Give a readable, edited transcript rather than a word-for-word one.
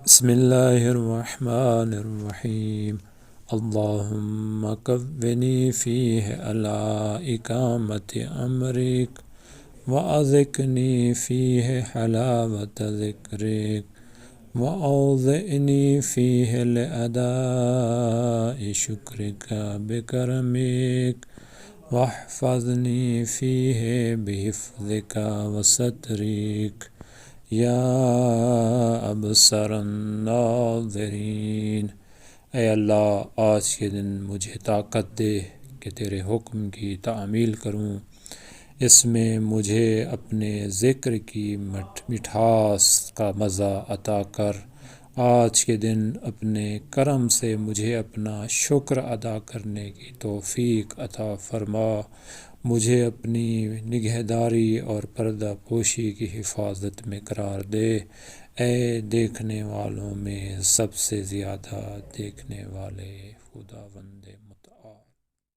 بسم اللہ الرحمن الرحیم اللہم قوّنی فیہ علی اقامت امرک وَأَذِقْنِي فِيهِ حَلَاوَةَ ذِكْرِكَ وَأَوْزِعْنِي فِيهِ لِأَدَاءِ شُكْرِكَ بِكَرْمِكَ وَاحْفَظْنِي فِيهِ بِحِفْظِكَ وَسَتْرِكَ یا ابصر الناظرین۔ اے اللہ، آج کے دن مجھے طاقت دے کہ تیرے حکم کی تعمیل کروں، اس میں مجھے اپنے ذکر کی مٹھاس کا مزہ عطا کر۔ آج کے دن اپنے کرم سے مجھے اپنا شکر ادا کرنے کی توفیق عطا فرما، مجھے اپنی نگہداری اور پردہ پوشی کی حفاظت میں قرار دے، اے دیکھنے والوں میں سب سے زیادہ دیکھنے والے خداوند متعال۔